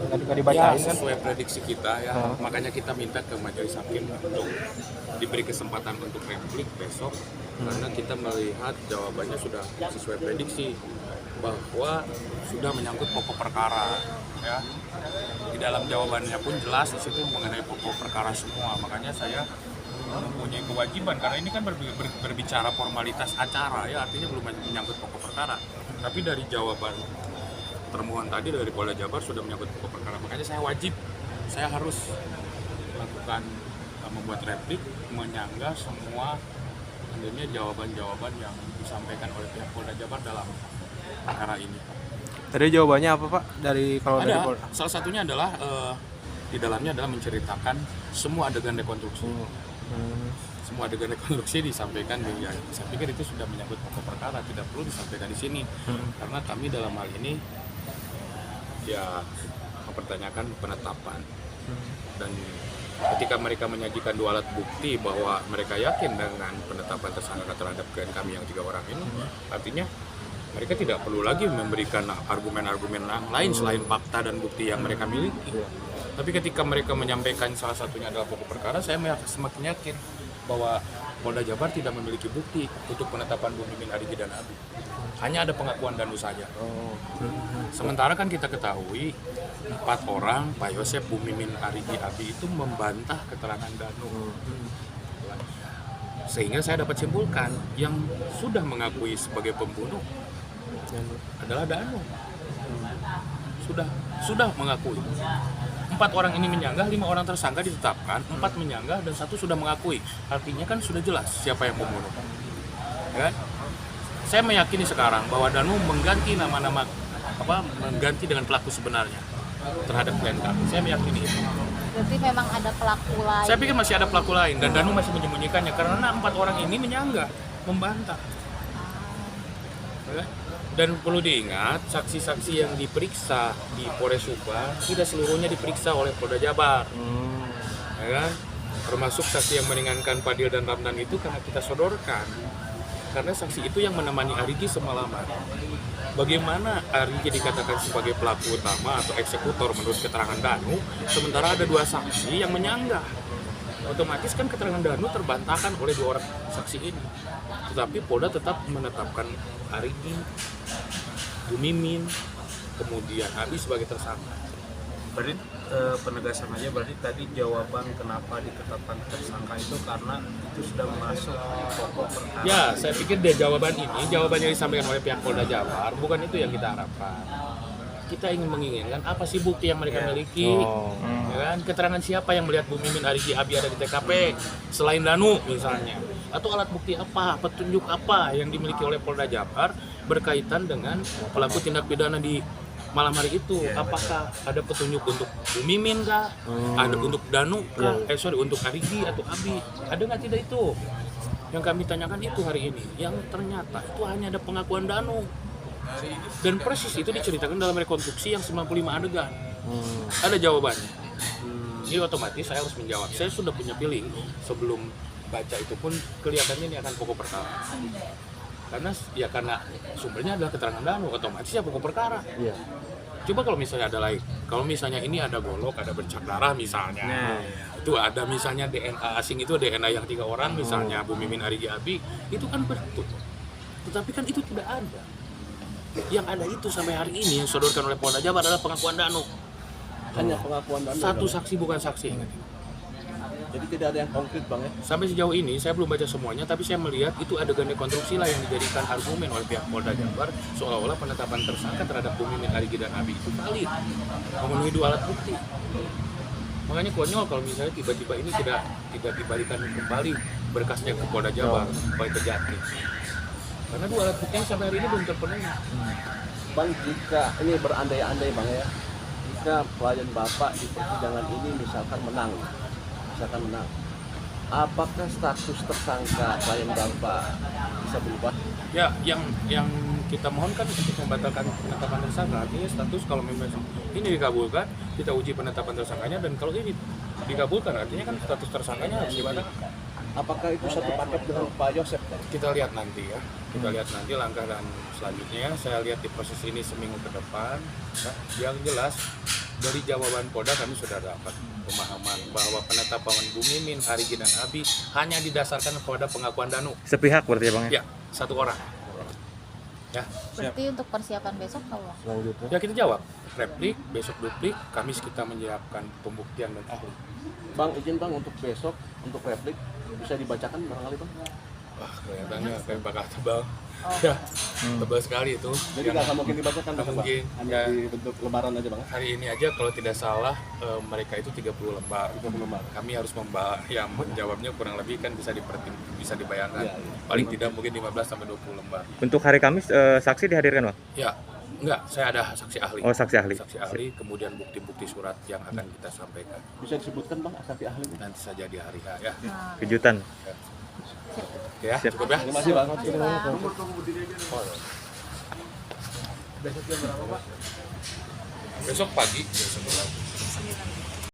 Nggak dibacain kan? Sesuai prediksi kita ya, makanya kita minta ke majelis hakim untuk diberi kesempatan untuk replik besok, karena kita melihat jawabannya sudah sesuai prediksi bahwa sudah menyangkut pokok perkara ya. Di dalam jawabannya pun jelas di situ mengenai pokok perkara semua, makanya saya mempunyai kewajiban karena ini kan berbicara formalitas acara ya, artinya belum menyangkut pokok perkara, tapi dari jawaban termohon tadi dari Polda Jabar sudah menyangkut pokok perkara, makanya saya harus melakukan membuat replik menyanggah semua tentunya jawaban-jawaban yang disampaikan oleh pihak Polda Jabar dalam perkara ini. Tadi jawabannya apa Pak? Dari Ada, dari Polda? salah satunya adalah di dalamnya adalah menceritakan semua adegan rekonstruksi. Semua adegan rekonstruksi disampaikan ya, saya pikir itu sudah menyangkut pokok perkara, tidak perlu disampaikan di sini. Karena kami dalam hal ini ya mempertanyakan penetapan. Dan ketika mereka menyajikan 2 alat bukti bahwa mereka yakin dengan penetapan tersangka terhadap klien kami yang 3 orang ini, artinya mereka tidak perlu lagi memberikan argumen-argumen lain selain fakta dan bukti yang mereka miliki. Tapi ketika mereka menyampaikan salah satunya adalah pokok perkara, saya semakin yakin bahwa Polda Jabar tidak memiliki bukti untuk penetapan Bu Mimin, Arigi, dan Abi. Hanya ada pengakuan Danu saja. Sementara kan kita ketahui 4 orang, Pak Yosep, Bu Mimin, Arigi, Abi itu membantah keterangan Danu. Sehingga saya dapat simpulkan yang sudah mengakui sebagai pembunuh adalah Danu. Sudah mengakui. 4 orang ini menyanggah, 5 orang tersangka ditetapkan, 4 menyanggah dan 1 sudah mengakui. Artinya kan sudah jelas siapa yang membunuh. Ya kan? Saya meyakini sekarang bahwa Danu mengganti nama-nama mengganti dengan pelaku sebenarnya terhadap klien kami. Saya meyakini itu. Berarti memang ada pelaku lain. Saya pikir masih ada pelaku lain dan Danu masih menyembunyikannya karena 4 orang ini menyanggah, membantah. Ya kan? Dan perlu diingat, saksi-saksi yang diperiksa di Polres Subang tidak seluruhnya diperiksa oleh Polda Jabar. Ya kan? Termasuk saksi yang meringankan Fadil dan Ramdan itu karena kita sodorkan. Karena saksi itu yang menemani Arigi semalaman. Bagaimana Arigi dikatakan sebagai pelaku utama atau eksekutor menurut keterangan Danu, sementara ada 2 saksi yang menyanggah. Otomatis kan keterangan Danu terbantahkan oleh 2 orang saksi ini. Tetapi Polda tetap menetapkan Arigi, Bu Mimin, kemudian Abi sebagai tersangka. Berarti penegasan aja, berarti tadi jawaban kenapa ditetapkan tersangka itu karena itu sudah masuk pokok perkara. Ya, saya pikir jawaban yang disampaikan oleh pihak Polda Jabar, bukan itu yang kita harapkan. Kita ingin menginginkan apa sih bukti yang mereka miliki, ya kan? Keterangan siapa yang melihat Bu Mimin, Arigi, Abi ada di TKP selain Danu misalnya, atau alat bukti apa, petunjuk apa yang dimiliki oleh Polda Jabar berkaitan dengan pelaku tindak pidana di malam hari itu. Apakah ada petunjuk untuk Bu Mimin kah? Ada untuk Danu kah? Untuk Arigi atau Abi, ada nggak? Tidak itu yang kami tanyakan itu hari ini. Yang ternyata itu hanya ada pengakuan Danu. Dan persis itu diceritakan dalam rekonstruksi yang 95 adegan. Ada jawabannya. Jadi otomatis saya harus menjawab. Saya sudah punya feeling sebelum baca itu pun kelihatannya ini akan pokok perkara. Karena sumbernya adalah keterangan Danu, otomatis ya pokok perkara. Coba kalau misalnya ada lain, kalau misalnya ini ada golok, ada bercak darah misalnya, itu ada misalnya DNA asing, itu DNA yang 3 orang misalnya Bu Mimin, Arigi, Abi, itu kan betul. Tetapi kan itu tidak ada. Yang ada itu sampai hari ini yang disodorkan oleh Polda Jabar adalah pengakuan Danu. Hanya pengakuan Danu. 1 saksi bukan saksi. Jadi tidak ada yang konkret Bang ya? Sampai sejauh ini saya belum baca semuanya, tapi saya melihat itu adegan rekonstruksi lah yang dijadikan argumen oleh pihak Polda Jabar seolah-olah penetapan tersangka terhadap Bu Mimin, Arigi, dan Abi itu valid, memenuhi 2 alat bukti. Makanya konyol kalau misalnya tiba-tiba ini tidak dibalikan kembali berkasnya ke Polda Jabar, baik Kejati. Karena 2 alat bukti sampai hari ini belum terpenuhi. Bang, jika ini berandai-andai Bang ya, jika klien Bapak di persidangan ini misalkan menang, apakah status tersangka klien Bapak bisa berubah? Ya, yang kita mohon kan untuk membatalkan penetapan tersangka, artinya status kalau memang ini dikabulkan, kita uji penetapan tersangkanya, dan kalau ini dikabulkan artinya kan status tersangkanya harus dibatalkan. Apakah itu satu paket dengan Pak Yosef? Kita lihat nanti ya, kita lihat nanti langkah dan selanjutnya. Saya lihat di proses ini seminggu ke depan. Ya. Yang jelas dari jawaban Polda kami sudah dapat pemahaman bahwa penetapan Bu Mimin, Harigi dan Abi hanya didasarkan kepada pengakuan Danu. Sepihak berarti ya Bang ya? Ya, satu orang. Ya, Berarti untuk persiapan besok kalau ya kita jawab. Replik, besok duplik, Kamis kita menyiapkan pembuktian dan ahli. Bang, izin Bang untuk besok, untuk replik bisa dibacakan barangkali Bang? Wah, kelihatannya kayak bakal tebal. Ya, tebal sekali itu. Jadi Yang nggak mungkin dibacakan nggak besok, Bang? mungkin. Hanya Ya. di bentuk lembaran aja Bang? Hari ini aja kalau tidak salah mereka itu 30 lembar. 30 lembar. Kami harus yang menjawabnya kurang lebih kan bisa dibayangkan. Iya, iya. Paling tidak mungkin 15 sampai 20 lembar. Untuk hari Kamis saksi dihadirkan Bang? Ya, enggak, saya ada saksi ahli. Oh, saksi ahli. Saksi ahli, kemudian bukti-bukti surat yang akan kita sampaikan. Bisa disebutkan Bang saksi ahli? Nanti saja di hari H ya. Kejutan. Oke ya, Siap. cukup ya. Terima kasih Bang. Besok pagi jam 11.